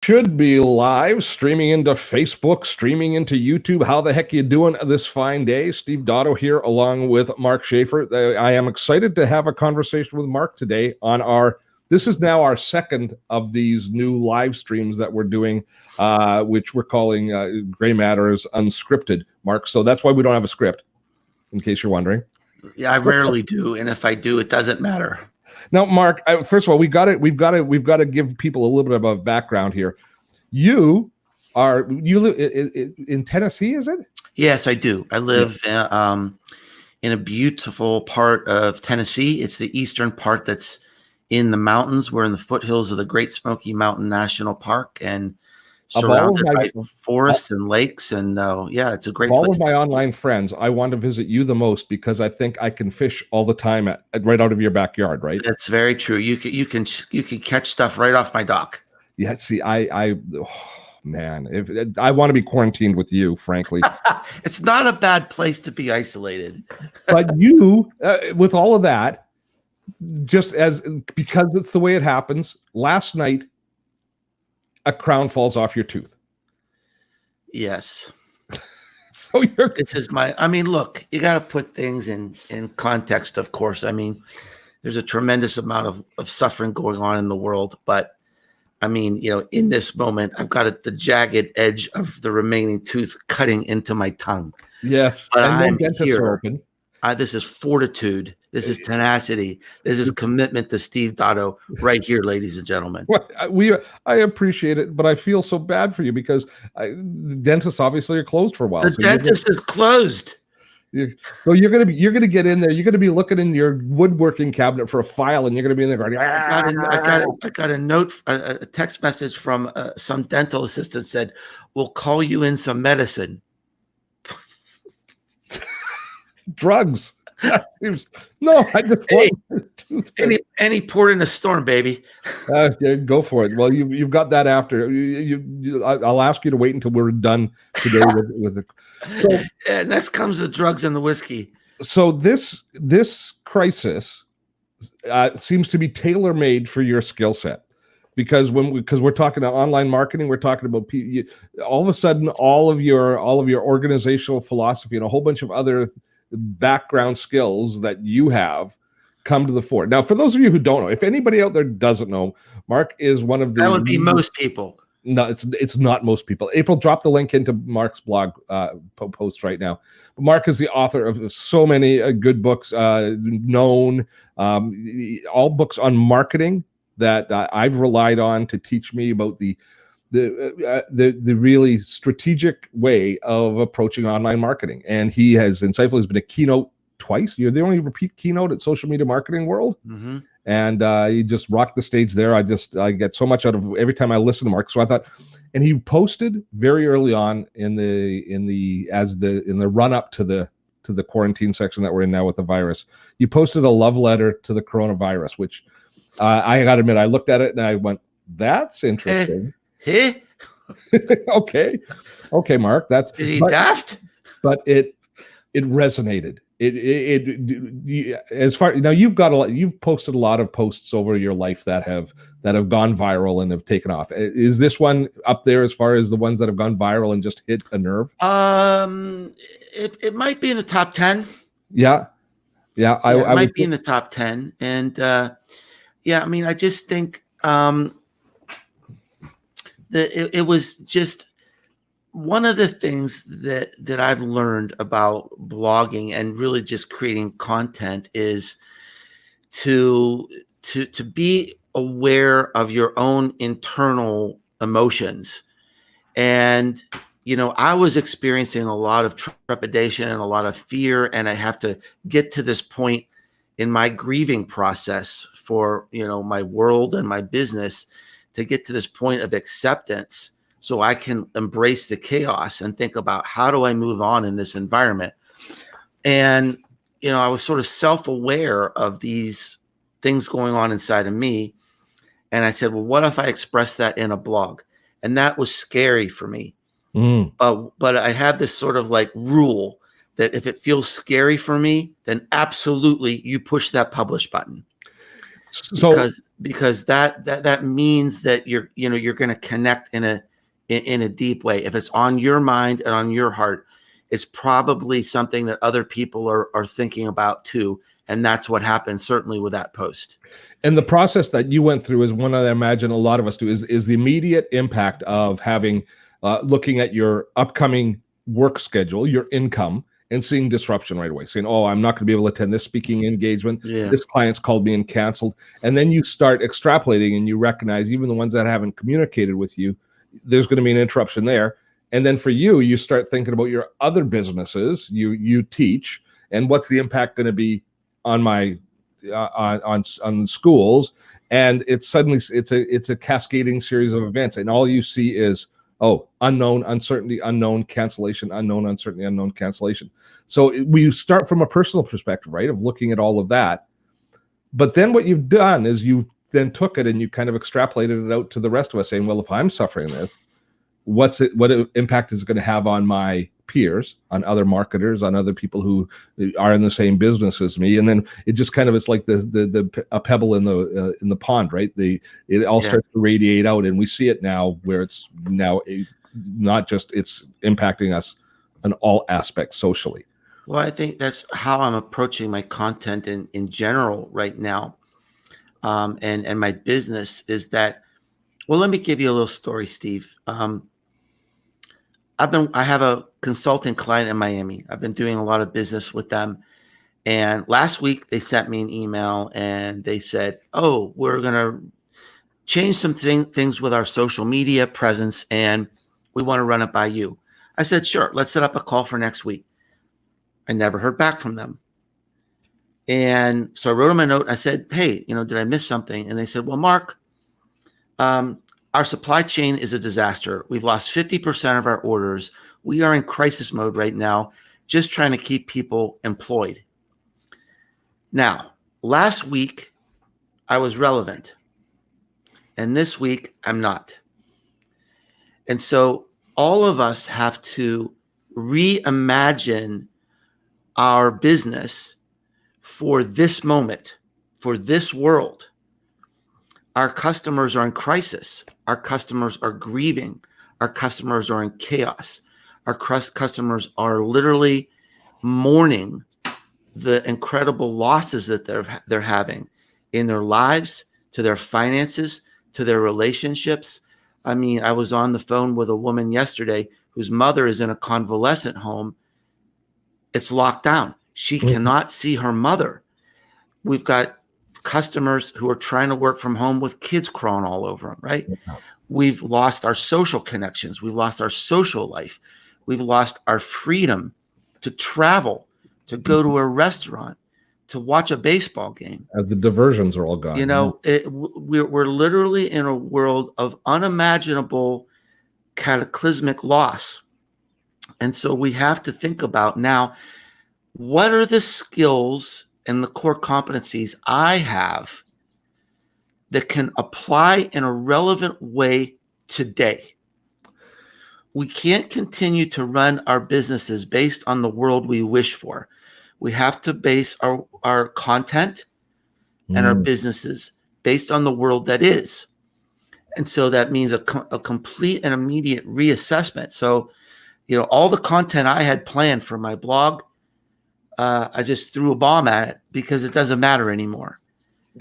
should be live, streaming into Facebook, streaming into YouTube. How the heck are you doing this fine day? Steve Dotto here along with Mark Schaefer. I am excited to have a conversation with Mark today on this is now our second of these new live streams that we're doing, which we're calling Gray Matters Unscripted, Mark. So that's why we don't have a script, in case you're wondering. Yeah, I rarely do, and if I do, it doesn't matter. Now, Mark, first of all, we've got to give people a little bit of a background here. You live in Tennessee, is it? Yes, I do. I live in a beautiful part of Tennessee. It's the eastern part that's in the mountains. We're in the foothills of the Great Smoky Mountain National Park and surrounded by forests and lakes. And it's a great place. All of my online friends, I want to visit you the most because I think I can fish all the time right out of your backyard, right? That's very true. You can catch stuff right off my dock. Yeah, see, man, if I want to be quarantined with you, frankly. It's not a bad place to be isolated. But you, with all of that, because it's the way it happens, last night, a crown falls off your tooth. Yes. So look, you got to put things in context, of course. I mean, there's a tremendous amount of suffering going on in the world, but I mean, in this moment, I've got the jagged edge of the remaining tooth cutting into my tongue. Yes. But I'm here. This is fortitude. This is tenacity. This is commitment to Steve Dotto right here, ladies and gentlemen. Well, I appreciate it, but I feel so bad for you because the dentists obviously are closed for a while. The dentist is closed. So you're gonna get in there. You're gonna be looking in your woodworking cabinet for a file, and you're gonna be in there going. I got a note, a text message from some dental assistant said, "We'll call you in some medicine." Drugs. No, I just any port in a storm, baby. Go for it. Well, you've got that after. I'll ask you to wait until we're done today with the. So next comes the drugs and the whiskey. So this crisis seems to be tailor made for your skill set. Because we're talking about online marketing, we're talking about all of a sudden all of your organizational philosophy and a whole bunch of other background skills that you have come to the fore. Now, for those of you who don't know, if anybody out there doesn't know, Mark is one of the. That would be most people. No, it's not most people. April, drop the link into Mark's blog post right now. But Mark is the author of so many good books, known all books on marketing that I've relied on to teach me about the really strategic way of approaching online marketing. And he has been a keynote twice. You're the only repeat keynote at Social Media Marketing World. Mm-hmm. And he just rocked the stage there. I get so much out of every time I listen to Mark. So I thought, and he posted very early on in the run up to the quarantine section that we're in now with the virus. You posted a love letter to the coronavirus, which I got to admit, I looked at it and I went, "That's interesting." Okay, Mark. Is he daft? But it resonated. As far now, you've posted a lot of posts over your life that have gone viral and have taken off. Is this one up there as far as the ones that have gone viral and just hit a nerve? It might be in the top 10. Yeah. It might be in the top 10, and I mean, I just think that it was just one of the things that I've learned about blogging and really just creating content is to be aware of your own internal emotions. And, I was experiencing a lot of trepidation and a lot of fear, and I have to get to this point in my grieving process for, my world and my business to get to this point of acceptance so I can embrace the chaos and think about how do I move on in this environment. And, I was sort of self-aware of these things going on inside of me. And I said, well, what if I express that in a blog? And that was scary for me. But I had this sort of like rule that if it feels scary for me, then absolutely you push that publish button. So because that means that you're going to connect in a deep way. If it's on your mind and on your heart, it's probably something that other people are thinking about too. And that's what happened, certainly with that post. And the process that you went through is one that I imagine a lot of us do, is the immediate impact of having, looking at your upcoming work schedule, your income, and seeing disruption right away, saying, oh, I'm not going to be able to attend this speaking engagement. Yeah. This client's called me and canceled. And then you start extrapolating and you recognize even the ones that haven't communicated with you, there's going to be an interruption there. And then for you, you start thinking about your other businesses you teach, and what's the impact going to be on my on schools. And it's suddenly it's a cascading series of events, and all you see is, oh, unknown, uncertainty, unknown, cancellation, unknown, uncertainty, unknown, cancellation. So we start from a personal perspective, right, of looking at all of that. But then what you've done is you then took it and you kind of extrapolated it out to the rest of us, saying, well, if I'm suffering this, what impact is it going to have on my peers, on other marketers, on other people who are in the same business as me? And then it just kind of, it's like a pebble in the pond, right? It all starts to radiate out, and we see it now where it's now not just, it's impacting us on all aspects socially. Well, I think that's how I'm approaching my content in general right now, and my business is that. Well, let me give you a little story, Steve. I have a consulting client in Miami. I've been doing a lot of business with them. And last week they sent me an email and they said, oh, we're going to change some things with our social media presence, and we want to run it by you. I said, sure, let's set up a call for next week. I never heard back from them. And so I wrote them a note. I said, hey, did I miss something? And they said, well, Mark, our supply chain is a disaster. We've lost 50% of our orders. We are in crisis mode right now, just trying to keep people employed. Now, last week, I was relevant. And this week, I'm not. And so all of us have to reimagine our business for this moment, for this world. Our customers are in crisis. Our customers are grieving. Our customers are in chaos. Our customers are literally mourning the incredible losses that they're having in their lives, to their finances, to their relationships. I mean, I was on the phone with a woman yesterday whose mother is in a convalescent home. It's locked down. She cannot see her mother. We've got customers who are trying to work from home with kids crawling all over them, right? We've lost our social connections. We've lost our social life. We've lost our freedom to travel, to go to a restaurant, to watch a baseball game. The diversions are all gone. We're literally in a world of unimaginable cataclysmic loss. And so we have to think about now, what are the skills and the core competencies I have that can apply in a relevant way today? We can't continue to run our businesses based on the world we wish for. We have to base our content and our businesses based on the world that is. And so that means a complete and immediate reassessment. So, all the content I had planned for my blog, I just threw a bomb at it because it doesn't matter anymore.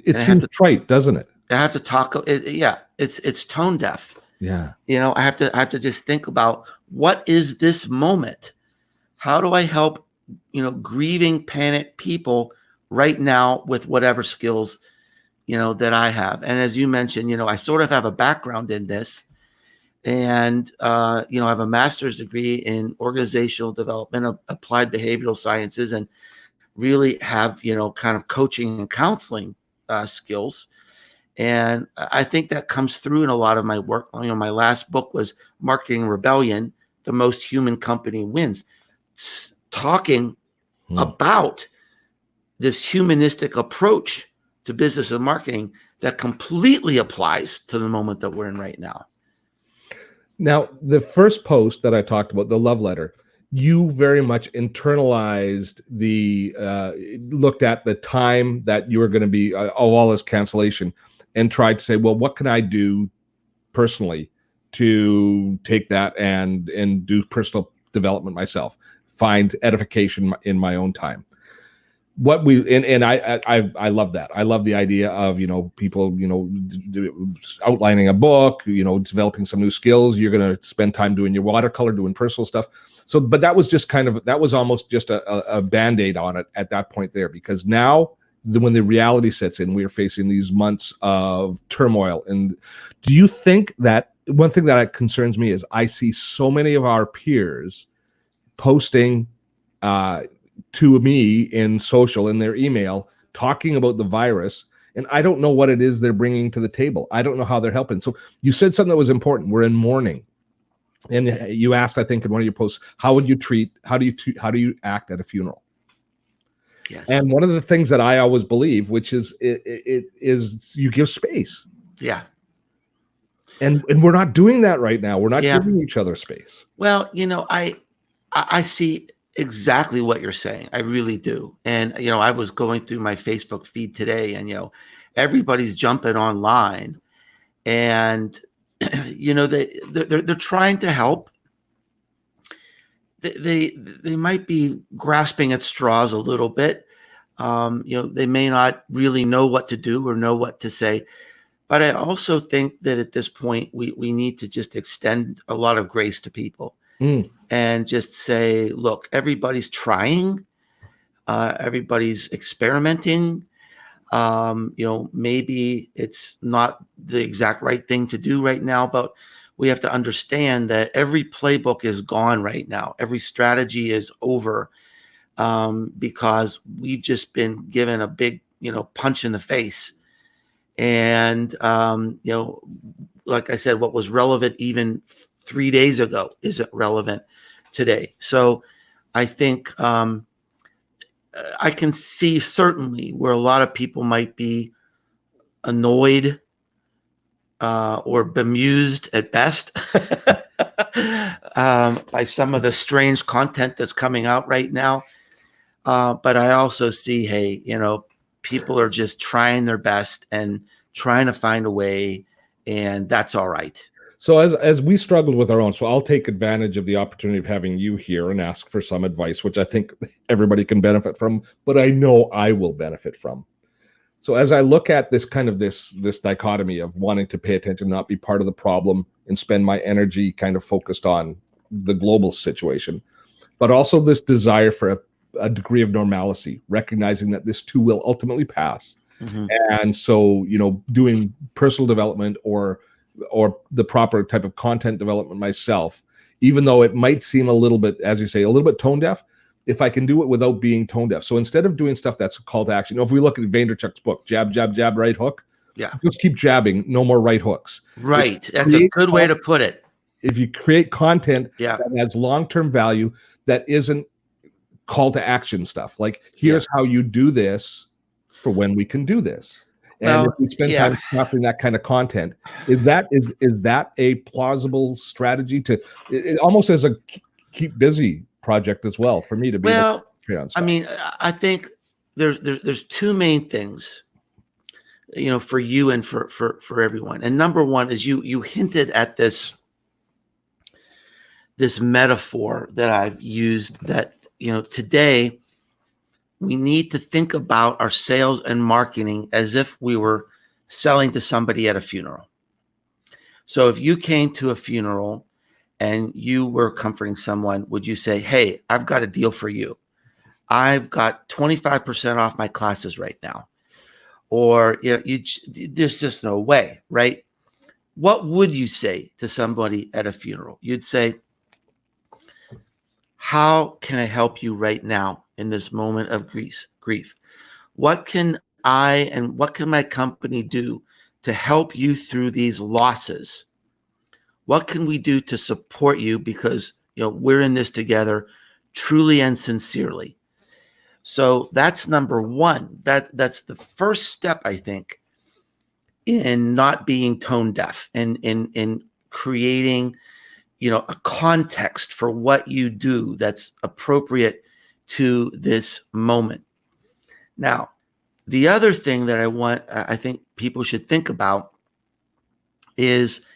It seems trite, doesn't it? I have to talk. It's tone deaf. Yeah. I have to just think about, what is this moment? How do I help, grieving, panicked people right now with whatever skills, that I have? And as you mentioned, I sort of have a background in this, and, I have a master's degree in organizational development, applied behavioral sciences, and really have, kind of coaching and counseling skills. And I think that comes through in a lot of my work. My last book was Marketing Rebellion, The Most Human Company Wins, talking about this humanistic approach to business and marketing that completely applies to the moment that we're in right now. Now, the first post that I talked about, the love letter, you very much internalized looked at the time that you were going to be all this cancellation, and tried to say, well, what can I do personally to take that and do personal development myself, find edification in my own time. I love that. I love the idea of, people, outlining a book, developing some new skills. You're going to spend time doing your watercolor, doing personal stuff. So, but that was just that was almost just a Band-Aid on it at that point there, because now when the reality sets in, we are facing these months of turmoil. And do you think that one thing that concerns me is I see so many of our peers posting to me in social, in their email, talking about the virus, and I don't know what it is they're bringing to the table. I don't know how they're helping. So you said something that was important. We're in mourning, and you asked, I think, in one of your posts, how do you act at a funeral? Yes. And one of the things that I always believe, which is it is you give space. Yeah. And we're not doing that right now. We're not Yeah. giving each other space. Well, I see exactly what you're saying. I really do. And, I was going through my Facebook feed today, and, everybody's jumping online, and, they're trying to help. They might be grasping at straws a little bit. They may not really know what to do or know what to say. But I also think that at this point, we need to just extend a lot of grace to people. And just say, look, everybody's trying, everybody's experimenting. Maybe it's not the exact right thing to do right now, but we have to understand that every playbook is gone right now. Every strategy is over, because we've just been given a big, punch in the face. And, like I said, what was relevant even 3 days ago isn't relevant today. So I think I can see certainly where a lot of people might be annoyed or bemused at best by some of the strange content that's coming out right now. But I also see, hey, people are just trying their best and trying to find a way, and that's all right. So as we struggled with our own, so I'll take advantage of the opportunity of having you here and ask for some advice, which I think everybody can benefit from, but I know I will benefit from. So as I look at this this dichotomy of wanting to pay attention, not be part of the problem, and spend my energy kind of focused on the global situation, but also this desire for a degree of normalcy, recognizing that this too will ultimately pass. Mm-hmm. And so, doing personal development or the proper type of content development myself, even though it might seem a little bit, as you say, a little bit tone deaf, if I can do it without being tone deaf. So instead of doing stuff that's a call to action, if we look at Vaynerchuk's book, jab, jab, jab, right hook, just keep jabbing, no more right hooks. Right. That's a good way to put it. If you create content that has long-term value, that isn't call to action stuff, like here's how you do this for when we can do this. And if we spend time crafting that kind of content, is that a plausible strategy to almost as a keep busy project as well for me to be able to trade on stuff? I mean, I think there's two main things, for you and for everyone. And number one is you hinted at this metaphor that I've used, that today we need to think about our sales and marketing as if we were selling to somebody at a funeral. So if you came to a funeral and you were comforting someone, would you say, hey, I've got a deal for you. I've got 25% off my classes right now. Or, there's just no way, right? What would you say to somebody at a funeral? You'd say, how can I help you right now in this moment of grief? What can I and what can my company do to help you through these losses? What can we do to support you? Because, we're in this together, truly and sincerely. So that's number one. That's the first step, I think, in not being tone deaf and in creating a context for what you do that's appropriate to this moment. Now, the other thing that I think people should think about is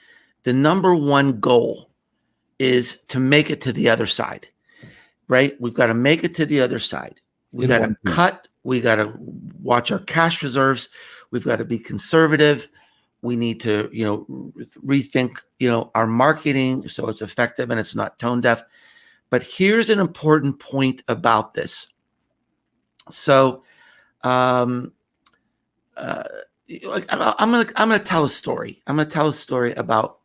the number one goal is to make it to the other side, right? We've got to make it to the other side. We got to cut. We got to watch our cash reserves. We've got to be conservative. We need to, rethink, our marketing so it's effective and it's not tone deaf. But here's an important point about this. So, I'm gonna tell a story. I'm gonna tell a story about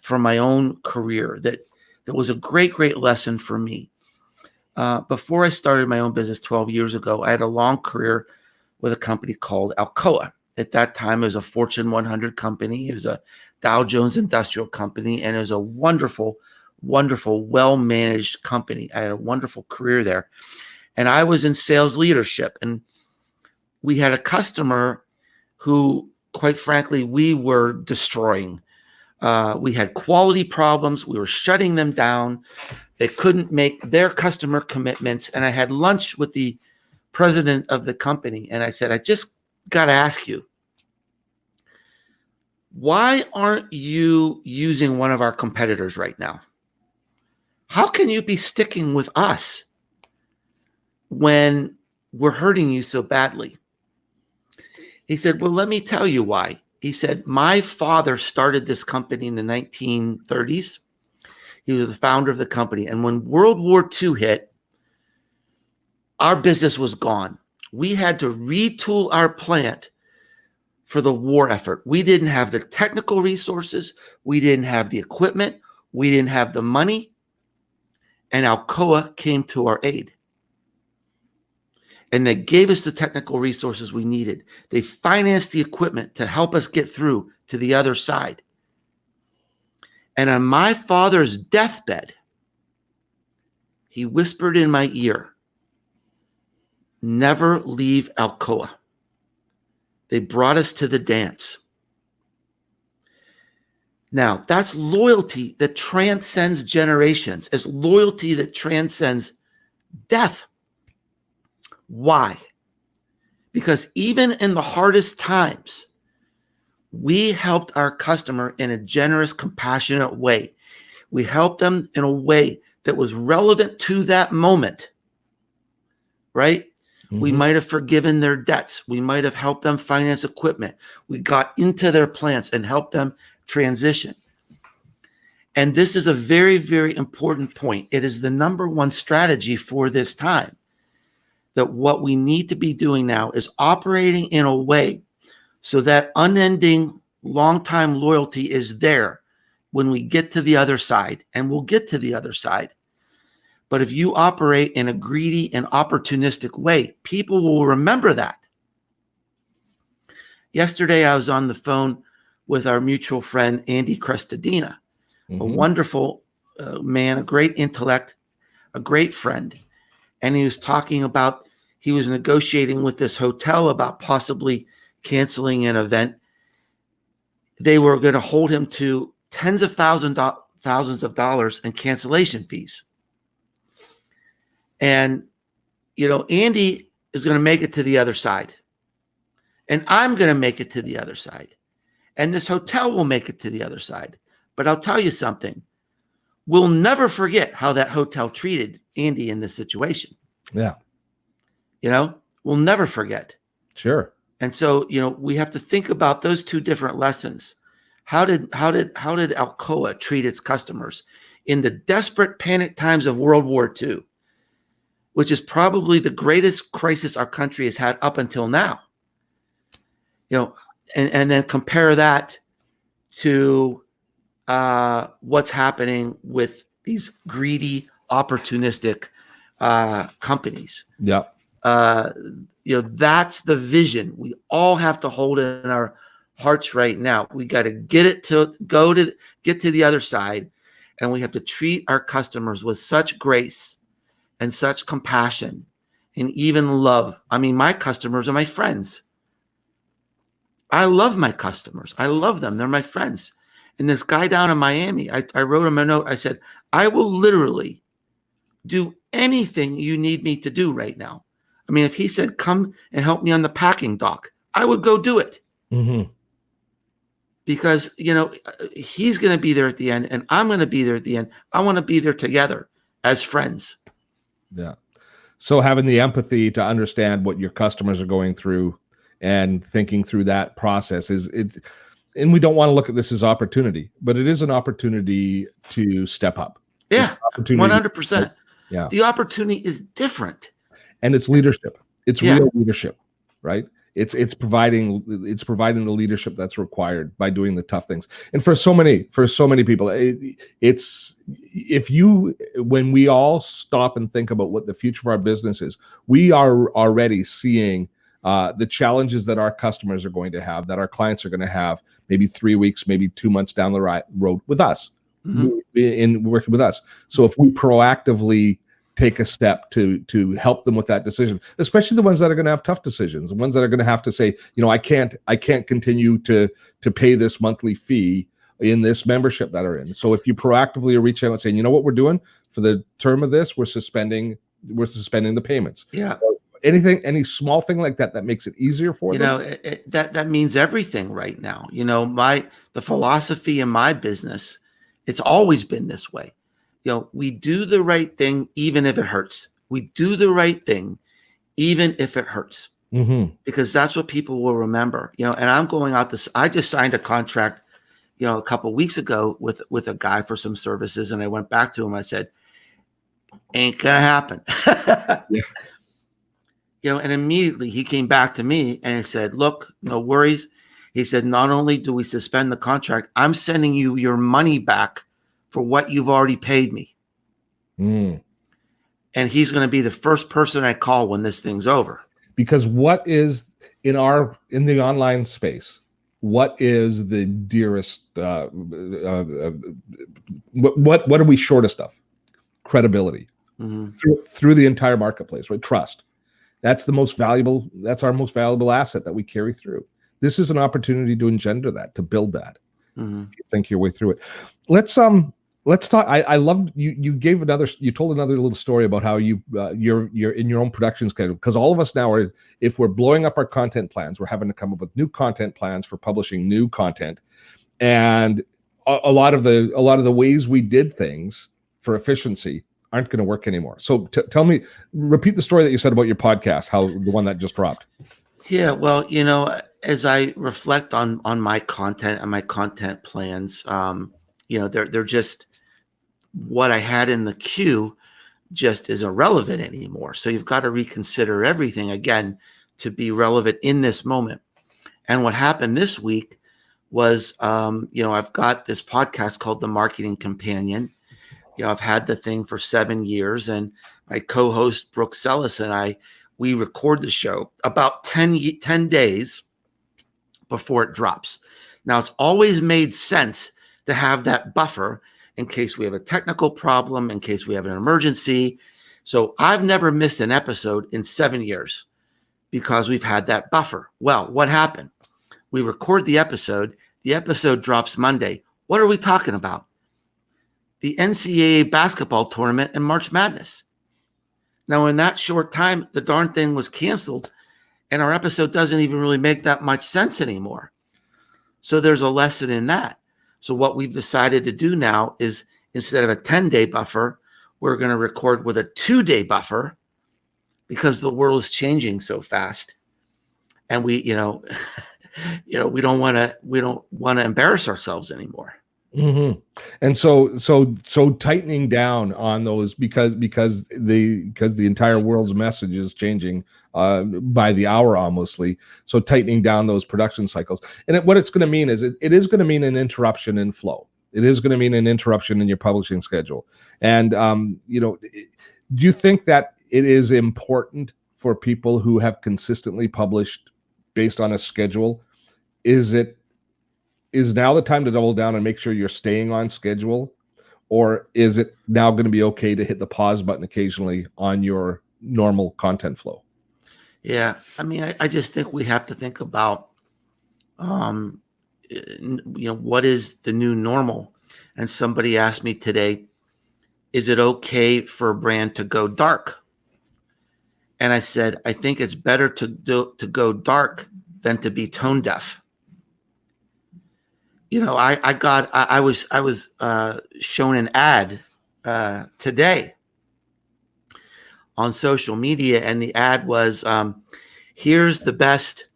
from my own career that was a great lesson for me. Before I started my own business 12 years ago, I had a long career with a company called Alcoa. At that time, it was a Fortune 100 company. It was a Dow Jones Industrial company, and it was a wonderful, well-managed company. I had a wonderful career there. And I was in sales leadership. And we had a customer who, quite frankly, we were destroying. We had quality problems. We were shutting them down. They couldn't make their customer commitments. And I had lunch with the president of the company. And I said, I just got to ask you, why aren't you using one of our competitors right now? How can you be sticking with us when we're hurting you so badly? He said, well, let me tell you why. He said, my father started this company in the 1930s. He was the founder of the company. And when World War II hit, our business was gone. We had to retool our plant for the war effort. We didn't have the technical resources. We didn't have the equipment. We didn't have the money. And Alcoa came to our aid. And they gave us the technical resources we needed. They financed the equipment to help us get through to the other side. And on my father's deathbed, he whispered in my ear, never leave Alcoa. They brought us to the dance. Now, that's loyalty that transcends generations. It's loyalty that transcends death. Why? Because even in the hardest times, we helped our customer in a generous, compassionate way. We helped them in a way that was relevant to that moment, right? Mm-hmm. We might have forgiven their debts. We might have helped them finance equipment. We got into their plants and helped them transition. And this is a very, very important point. It is the number one strategy for this time. That what we need to be doing now is operating in a way so that unending long-time loyalty is there when we get to the other side, and we'll get to the other side. But if you operate in a greedy and opportunistic way, people will remember that. Yesterday, I was on the phone with our mutual friend, Andy Crestadina, a wonderful man, a great intellect, a great friend. And he was talking about, he was negotiating with this hotel about possibly canceling an event. They were going to hold him to tens of thousands of dollars in cancellation fees. And, Andy is going to make it to the other side. And I'm going to make it to the other side. And this hotel will make it to the other side. But I'll tell you something. We'll never forget how that hotel treated Andy in this situation. Yeah. We'll never forget. Sure. And so, we have to think about those two different lessons. How did Alcoa treat its customers in the desperate panic times of World War II, which is probably the greatest crisis our country has had up until now? And then compare that to what's happening with these greedy, opportunistic companies. Yeah. That's the vision we all have to hold in our hearts right now. We got to get to the other side, and we have to treat our customers with such grace and such compassion and even love. I mean, my customers are my friends. I love my customers. I love them. They're my friends. And this guy down in Miami, I wrote him a note. I said, I will literally do anything you need me to do right now. I mean, if he said, come and help me on the packing dock, I would go do it. Mm-hmm. Because, he's going to be there at the end and I'm going to be there at the end. I want to be there together as friends. Yeah. So having the empathy to understand what your customers are going through and thinking through that process is it. And we don't want to look at this as opportunity, but it is an opportunity to step up. Yeah, 100%. Yeah. The opportunity is different. And it's leadership. It's real leadership, right? It's providing the leadership that's required by doing the tough things. And for so many people, when we all stop and think about what the future of our business is, we are already seeing the challenges that our customers are going to have, that our clients are going to have, maybe 3 weeks, maybe 2 months down the road with us, in working with us. So if we proactively take a step to help them with that decision, especially the ones that are going to have tough decisions, the ones that are going to have to say, I can't continue to pay this monthly fee in this membership that are in. So if you proactively are reaching out and saying, what we're doing for the term of this, we're suspending the payments. Yeah. Any small thing like that makes it easier for them. That means everything right now. The philosophy in my business, it's always been this way. We do the right thing, even if it hurts. We do the right thing, even if it hurts, because that's what people will remember. And I'm going out this. I just signed a contract, a couple of weeks ago with a guy for some services, and I went back to him. I said, "Ain't gonna happen." Yeah. And immediately he came back to me and he said, "Look, no worries." He said, "Not only do we suspend the contract, I'm sending you your money back for what you've already paid me." And he's going to be the first person I call when this thing's over. Because what is in the online space, what is the dearest, what are we shortest of? Credibility through the entire marketplace, right? Trust. That's our most valuable asset that we carry through. This is an opportunity to engender that, to build that. Think your way through it. Let's talk. I loved you told another little story about how you're in your own production schedule, because all of us now are, if we're blowing up our content plans, we're having to come up with new content plans for publishing new content, and a lot of the ways we did things for efficiency aren't going to work anymore. So repeat the story that you said about your podcast, how the one that just dropped. Yeah, well, as I reflect on my content and my content plans, they're just, what I had in the queue just isn't relevant anymore. So you've got to reconsider everything again to be relevant in this moment. And what happened this week was, I've got this podcast called The Marketing Companion. I've had the thing for 7 years, and my co-host Brooke Sellis and we record the show about 10 days before it drops. Now, it's always made sense to have that buffer in case we have a technical problem, in case we have an emergency. So I've never missed an episode in 7 years because we've had that buffer. Well, what happened? We record the episode drops Monday. What are we talking about? The NCAA basketball tournament and March Madness. Now, in that short time, the darn thing was canceled, and our episode doesn't even really make that much sense anymore. So there's a lesson in that. So what we've decided to do now is, instead of a 10-day buffer, we're going to record with a 2-day buffer, because the world is changing so fast, and we don't want to embarrass ourselves anymore. And so tightening down on those, because the entire world's message is changing by the hour almostly. So tightening down those production cycles, and what it's going to mean is it is going to mean an interruption in flow. It is going to mean an interruption in your publishing schedule. And do you think that it is important for people who have consistently published based on a schedule? Is now the time to double down and make sure you're staying on schedule? Or is it now going to be okay to hit the pause button occasionally on your normal content flow? Yeah. I mean, I just think we have to think about what is the new normal? And somebody asked me today, is it okay for a brand to go dark? And I said, I think it's better to go dark than to be tone deaf. I was shown an ad today on social media, and the ad was, here's the best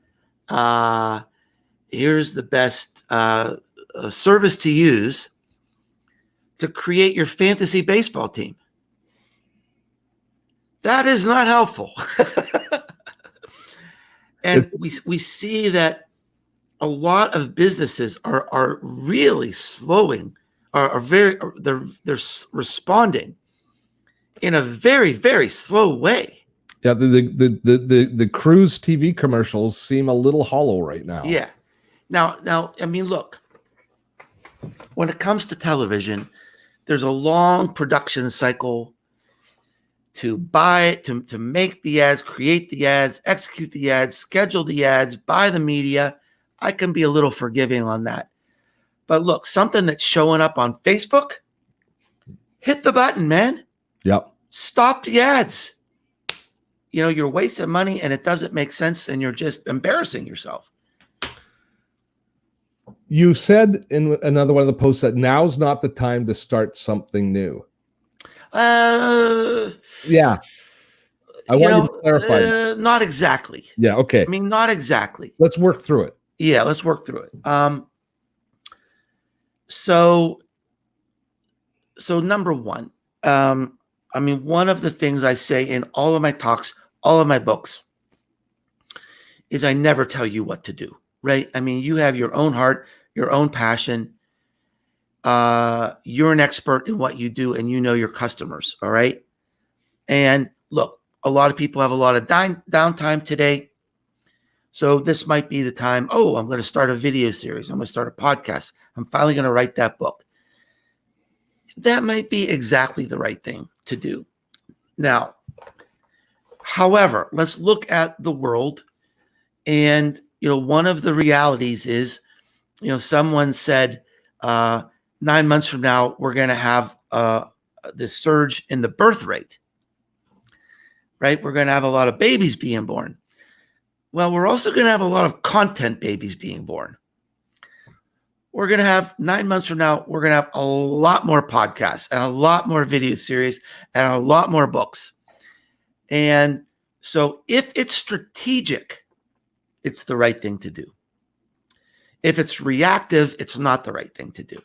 service to use to create your fantasy baseball team. That is not helpful. And we see that a lot of businesses are really slowing, they're responding in a very, very slow way. Yeah, the cruise TV commercials seem a little hollow right now. Yeah. Now, I mean, look, when it comes to television, there's a long production cycle to buy it, to make the ads, create the ads, execute the ads, schedule the ads, buy the media. I can be a little forgiving on that. But look, something that's showing up on Facebook, hit the button, man. Yep. Stop the ads. You're wasting money and it doesn't make sense, and you're just embarrassing yourself. You said in another one of the posts that now's not the time to start something new. Yeah. I want you to clarify. Not exactly. Yeah, okay. I mean, not exactly. Let's work through it. Yeah, let's work through it. So number one, one of the things I say in all of my talks, all of my books, is I never tell you what to do, right? I mean, you have your own heart, your own passion. You're an expert in what you do, and you know your customers, all right? And look, a lot of people have a lot of downtime today. So this might be the time, I'm going to start a video series. I'm going to start a podcast. I'm finally going to write that book. That might be exactly the right thing to do. Now, however, let's look at the world. And, one of the realities is, someone said 9 months from now, we're going to have this surge in the birth rate, right? We're going to have a lot of babies being born. Well, we're also going to have a lot of content babies being born. We're going to have 9 months from now, we're going to have a lot more podcasts and a lot more video series and a lot more books. And so if it's strategic, it's the right thing to do. If it's reactive, it's not the right thing to do.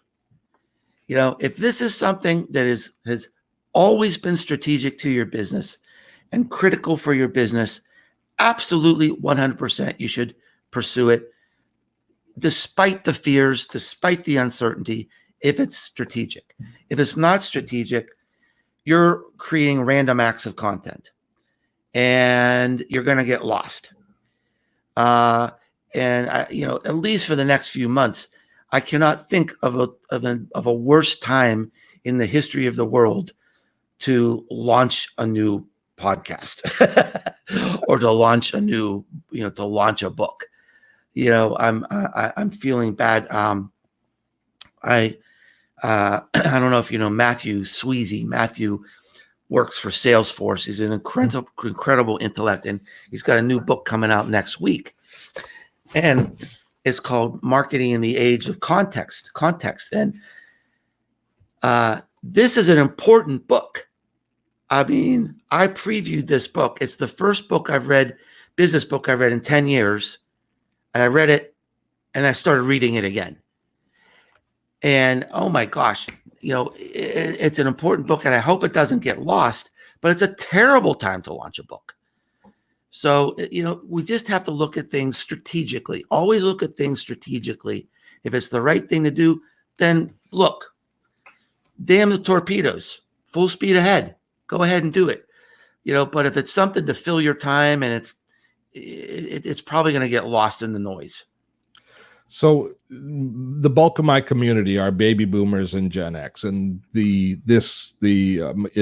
If this is something that has always been strategic to your business and critical for your business, absolutely 100% you should pursue it, despite the fears, despite the uncertainty, if it's strategic. If it's not strategic, you're creating random acts of content and you're going to get lost. At least for the next few months, I cannot think of a worse time in the history of the world to launch a new podcast or to launch to launch a book. I'm feeling bad. I don't know if you know Matthew Sweezy. Matthew works for Salesforce. He's an incredible intellect, and he's got a new book coming out next week. And it's called Marketing in the Age of Context. And this is an important book. I mean, I previewed this book. It's the first book I've read, business book I've read in 10 years. And I read it and I started reading it again. And oh my gosh, it's an important book, and I hope it doesn't get lost, but it's a terrible time to launch a book. So, we just have to look at things strategically. Always look at things strategically. If it's the right thing to do, then look, damn the torpedoes, full speed ahead. Go ahead and do it. But if it's something to fill your time, and it's probably going to get lost in the noise. So the bulk of my community are baby boomers and Gen X, and in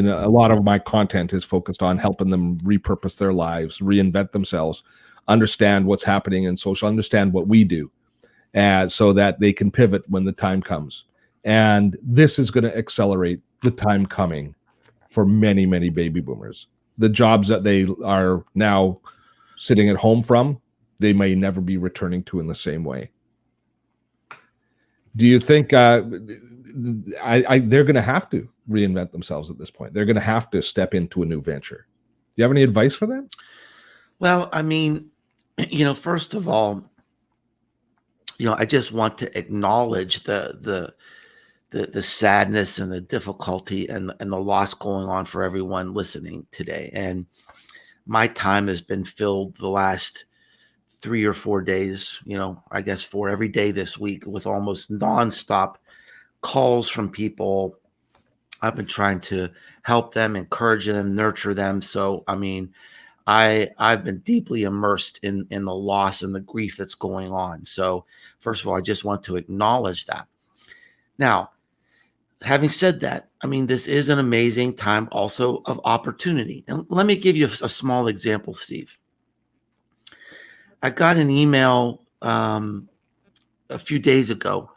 a lot of my content is focused on helping them repurpose their lives, reinvent themselves, understand what's happening in social, understand what we do. so that they can pivot when the time comes. And this is going to accelerate the time coming for many, many baby boomers. The jobs that they are now sitting at home from, they may never be returning to in the same way. Do you think they're going to have to reinvent themselves at this point? They're going to have to step into a new venture. Do you have any advice for them? Well, I mean, first of all, I just want to acknowledge the sadness and the difficulty and the loss going on for everyone listening today. And my time has been filled the last 3 or 4 days, I guess 4 every day this week, with almost nonstop calls from people. I've been trying to help them, encourage them, nurture them. So, I mean, I've been deeply immersed in the loss and the grief that's going on. So first of all, I just want to acknowledge that. Now, having said that, I mean, this is an amazing time also of opportunity. And let me give you a small example, Steve. I got an email a few days ago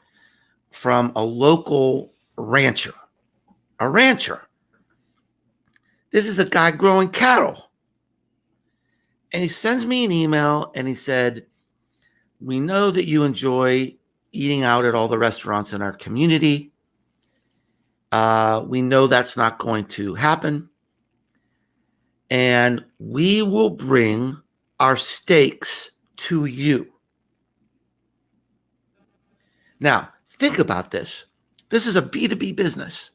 from a local rancher. A rancher. This is a guy growing cattle. And he sends me an email and he said, "We know that you enjoy eating out at all the restaurants in our community. We know that's not going to happen. And we will bring our steaks to you." Now, think about this. This is a B2B business,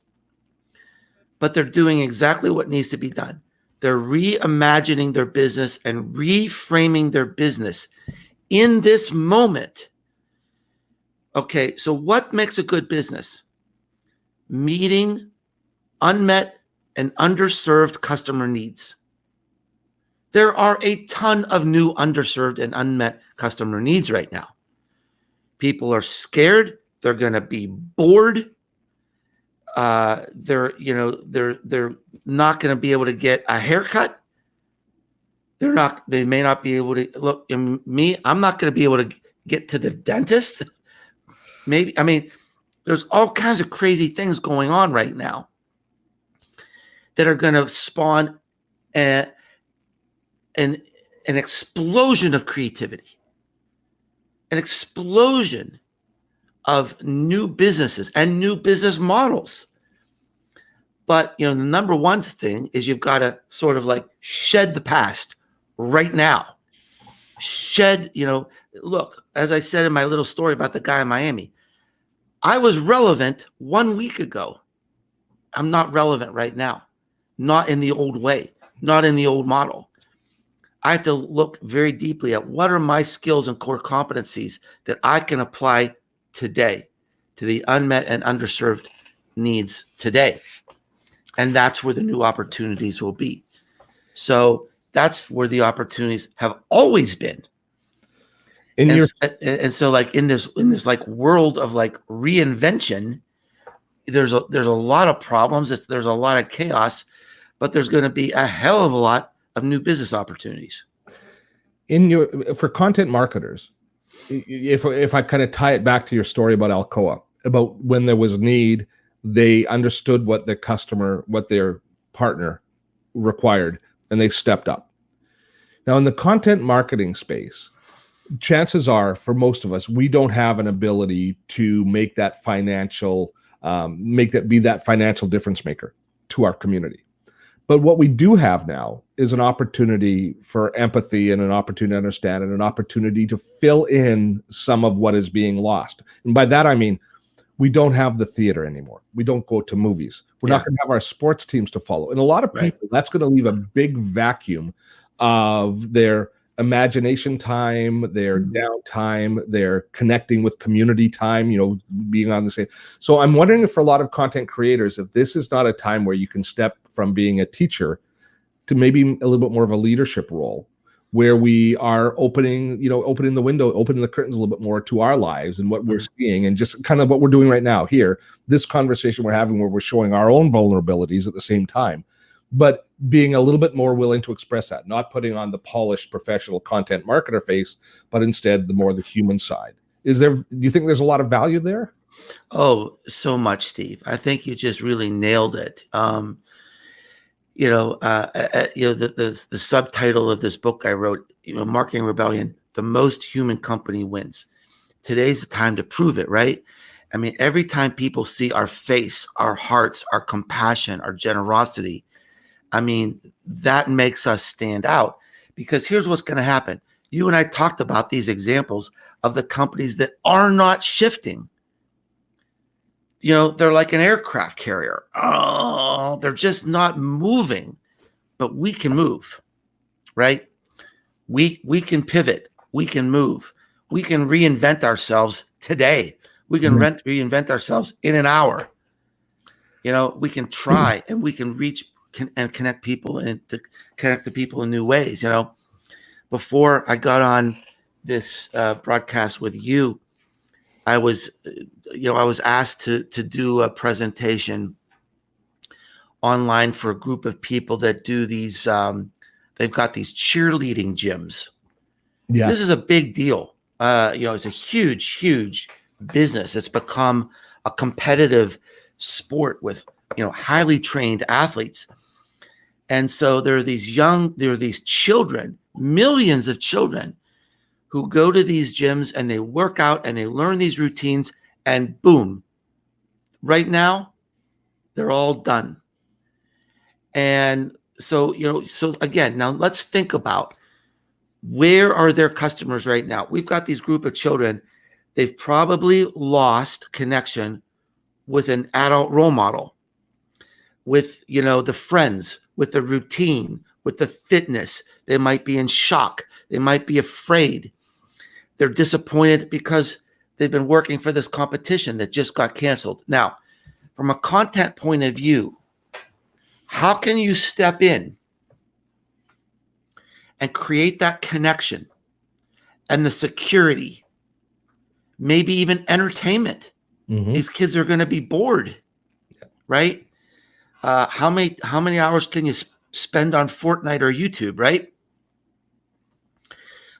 but they're doing exactly what needs to be done. They're reimagining their business and reframing their business in this moment. Okay, so what makes a good business? Meeting unmet and underserved customer needs. There are a ton of new underserved and unmet customer needs right now. People are scared. They're going to be bored. They're not going to be able to get a haircut. They may not be able to look. I'm not going to be able to get to the dentist. Maybe, I mean, there's all kinds of crazy things going on right now that are going to spawn an explosion of creativity, an explosion of new businesses and new business models. But, the number one thing is you've got to sort of like shed the past right now. Look, as I said in my little story about the guy in Miami, I was relevant 1 week ago. I'm not relevant right now, not in the old way, not in the old model. I have to look very deeply at what are my skills and core competencies that I can apply today to the unmet and underserved needs today. And that's where the new opportunities will be. So that's where the opportunities have always been. And so like in this like world of like reinvention, there's a lot of problems. There's a lot of chaos, but there's going to be a hell of a lot of new business opportunities. For content marketers, if I kind of tie it back to your story about Alcoa, about when there was need, they understood what their customer, what their partner required, and they stepped up. Now, in the content marketing space, chances are, for most of us, we don't have an ability to make that financial, be that financial difference maker to our community. But what we do have now is an opportunity for empathy and an opportunity to understand and an opportunity to fill in some of what is being lost. And by that, I mean, we don't have the theater anymore. We don't go to movies. We're not going to have our sports teams to follow. And a lot of people, that's going to leave a big vacuum of their imagination time, their downtime, their connecting with community time, being on the same. So I'm wondering if for a lot of content creators, if this is not a time where you can step from being a teacher to maybe a little bit more of a leadership role, where we are opening the window, opening the curtains a little bit more to our lives and what we're seeing, and just kind of what we're doing right now here, this conversation we're having where we're showing our own vulnerabilities at the same time, but being a little bit more willing to express that, not putting on the polished professional content marketer face, but instead the human side. Do you think there's a lot of value there? Oh, so much, Steve. I think you just really nailed it. The subtitle of this book I wrote, Marketing Rebellion, the most human company wins. Today's the time to prove it, right? I mean, every time people see our face, our hearts, our compassion, our generosity, I mean, that makes us stand out, because here's what's going to happen. You and I talked about these examples of the companies that are not shifting. They're like an aircraft carrier. Oh, they're just not moving, but we can move, right? We can pivot. We can move. We can reinvent ourselves today. We can reinvent ourselves in an hour. We can try and we can reach and connect people and to connect to people in new ways. Before I got on this broadcast with you, I was asked to do a presentation online for a group of people that do these. They've got these cheerleading gyms. Yeah, this is a big deal. It's a huge business. It's become a competitive sport with highly trained athletes. And so there are these children, millions of children, who go to these gyms and they work out and they learn these routines, and boom, right now, they're all done. And so again, now let's think about, where are their customers right now? We've got these group of children. They've probably lost connection with an adult role model, with, the friends, with the routine, with the fitness. They might be in shock. They might be afraid. They're disappointed because they've been working for this competition that just got canceled. Now, from a content point of view, how can you step in and create that connection and the security, maybe even entertainment? Mm-hmm. These kids are going to be bored, right? How many hours can you spend on Fortnite or YouTube, right?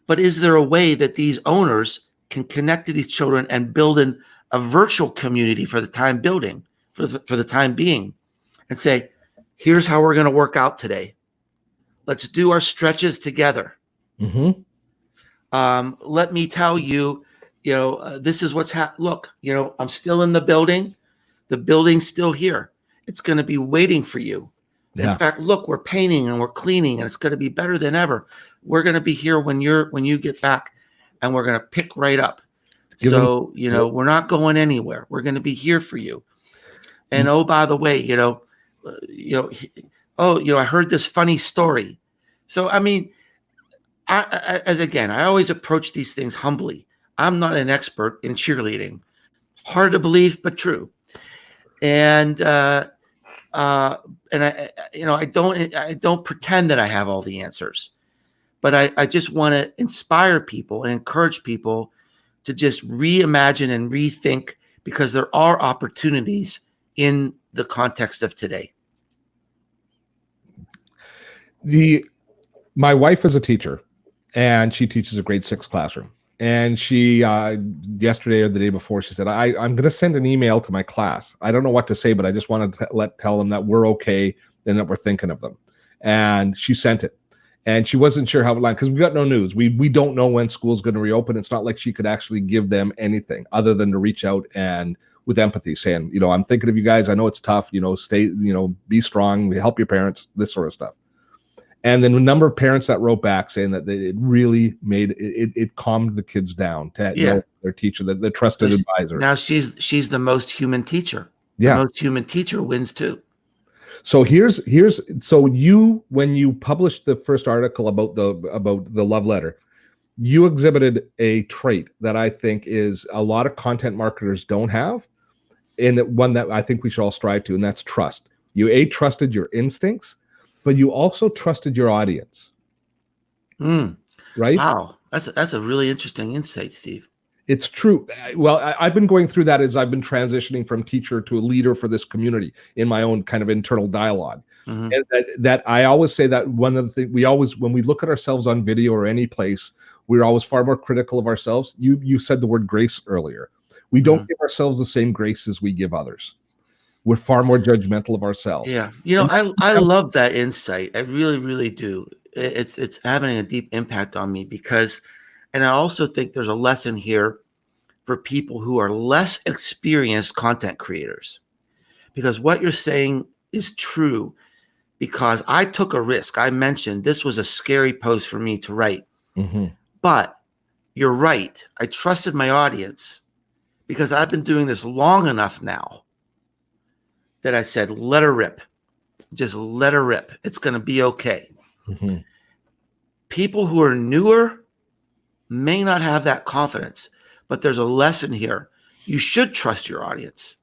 But is there a way that these owners can connect to these children and build a virtual community for the time being, and say, here's how we're going to work out today. Let's do our stretches together. Mm-hmm. Let me tell you, this is what's happening. Look, I'm still in the building. The building's still here. It's going to be waiting for you. Yeah. In fact, look, we're painting and we're cleaning, and it's going to be better than ever. We're going to be here when you get back, and we're going to pick right up. We're not going anywhere. We're going to be here for you. And oh, by the way, I heard this funny story. So, I mean, I always approach these things humbly. I'm not an expert in cheerleading. Hard to believe, but true. And I don't pretend that I have all the answers, but I just want to inspire people and encourage people to just reimagine and rethink, because there are opportunities in the context of today. My wife is a teacher, and she teaches a grade 6 classroom. And she, yesterday or the day before, she said, I'm going to send an email to my class. I don't know what to say, but I just wanted to tell them that we're okay and that we're thinking of them. And she sent it. And she wasn't sure how it landed, because we got no news. We don't know when school's going to reopen. It's not like she could actually give them anything other than to reach out and with empathy, saying, I'm thinking of you guys. I know it's tough. Stay, be strong. Help your parents, this sort of stuff. And then a number of parents that wrote back saying that it really made it calmed the kids down to know their teacher, the trusted advisor. Now she's the most human teacher. Yeah. The most human teacher wins too. So when you published the first article about the love letter, you exhibited a trait that I think is a lot of content marketers don't have, and one that I think we should all strive to, and that's trust. You trusted your instincts, but you also trusted your audience. Right? Wow. That's a really interesting insight, Steve. It's true. Well, I've been going through that as I've been transitioning from teacher to a leader for this community in my own kind of internal dialogue. Mm-hmm. And that I always say that one of the things when we look at ourselves on video or any place, We're always far more critical of ourselves. You said the word grace earlier. We don't give ourselves the same grace as we give others. We're far more judgmental of ourselves. Yeah. I love that insight. I really, really do. It's having a deep impact on me because, and I also think there's a lesson here for people who are less experienced content creators, because what you're saying is true, because I took a risk. I mentioned this was a scary post for me to write, but you're right. I trusted my audience because I've been doing this long enough now that I said, let her rip. Just let her rip. It's going to be okay. People who are newer may not have that confidence, but there's a lesson here. You should trust your audience.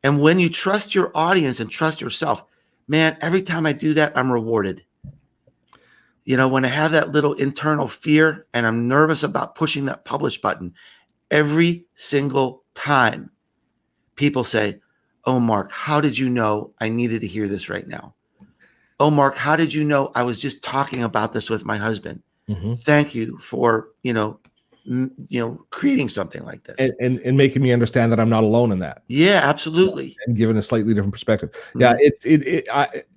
And when you trust your audience and trust yourself, man, every time I do that, I'm rewarded. When I have that little internal fear and I'm nervous about pushing that publish button, every single time people say, oh, Mark, how did you know I needed to hear this right now? Oh, Mark, how did you know I was just talking about this with my husband? Thank you for, creating something like this. And making me understand that I'm not alone in that. Yeah, absolutely. And giving a slightly different perspective. Yeah,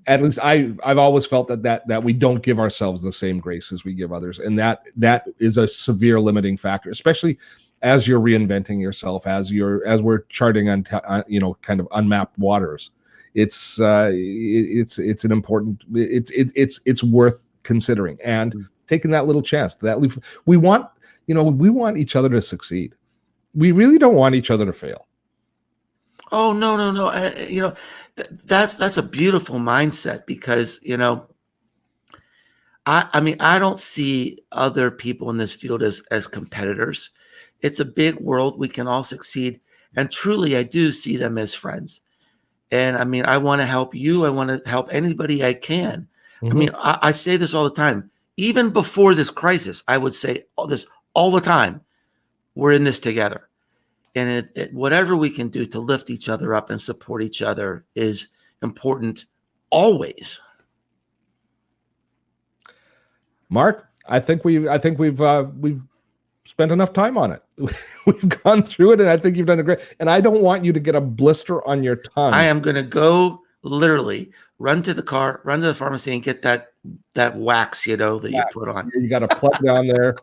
at least I've always felt that we don't give ourselves the same grace as we give others. And that is a severe limiting factor, especially as you're reinventing yourself, as we're charting on kind of unmapped waters. It's an important, it's worth considering and taking that little chance, that leap. We want each other to succeed. We really don't want each other to fail. Oh, no. That's a beautiful mindset because, I don't see other people in this field as competitors. It's a big world. We can all succeed. And truly, I do see them as friends. And I want to help you. I want to help anybody I can. I say this all the time. Even before this crisis, I would say this all the time. We're in this together. And whatever we can do to lift each other up and support each other is important always. Mark, I think we've spent enough time on it. We've gone through it, and I think you've done a great. And I don't want you to get a blister on your tongue. I am going to go literally run to the car, run to the pharmacy, and get that wax, you put on. You got to plug down there.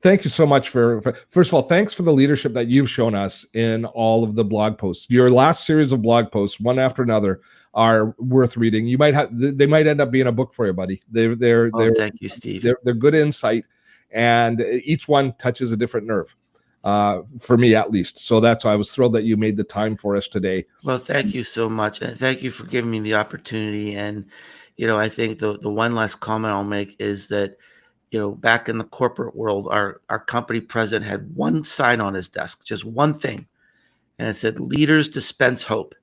Thank you so much for first of all, thanks for the leadership that you've shown us in all of the blog posts. Your last series of blog posts, one after another, are worth reading. They might end up being a book for you, buddy. They're thank you, Steve. They're good insight, and each one touches a different nerve. For me at least. So that's why I was thrilled that you made the time for us today. Well, thank you so much. And thank you for giving me the opportunity. And, I think the one last comment I'll make is that, back in the corporate world, our company president had one sign on his desk, just one thing. And it said, leaders dispense hope.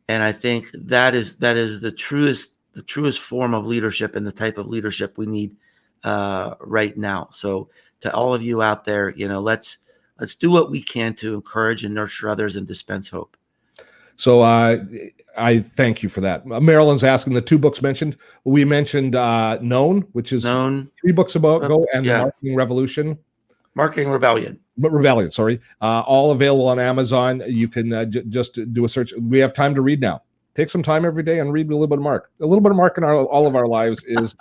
And I think that is the truest form of leadership and the type of leadership we need right now. So to all of you out there, let's do what we can to encourage and nurture others and dispense hope. So I thank you for that. Marilyn's asking the two books mentioned. We mentioned Known, which is 3 books ago, and the Marketing Rebellion. Sorry. All available on Amazon. You can just do a search. We have time to read now. Take some time every day and read a little bit of Mark. A little bit of Mark in all of our lives is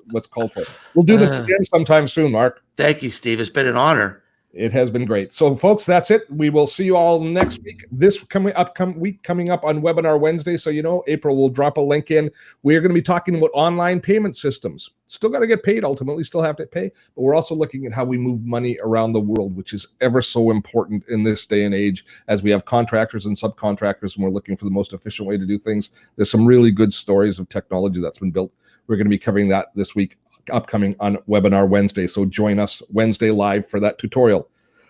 what's called for. We'll do this again sometime soon, Mark. Thank you, Steve. It's been an honor. It has been great. So, folks, that's it. We will see you all next week. This coming up on Webinar Wednesday. So, April will drop a link in. We are going to be talking about online payment systems. Still got to get paid, ultimately, still have to pay. But we're also looking at how we move money around the world, which is ever so important in this day and age as we have contractors and subcontractors, and we're looking for the most efficient way to do things. There's some really good stories of technology that's been built. We're going to be covering that this week, upcoming on Webinar Wednesday. So join us Wednesday live for that tutorial.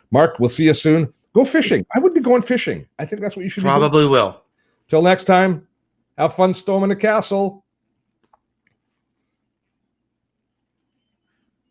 Mark, we'll see you soon. Go fishing. I would be going fishing. I think that's what you should probably do. Will. Till next time, have fun storming the castle.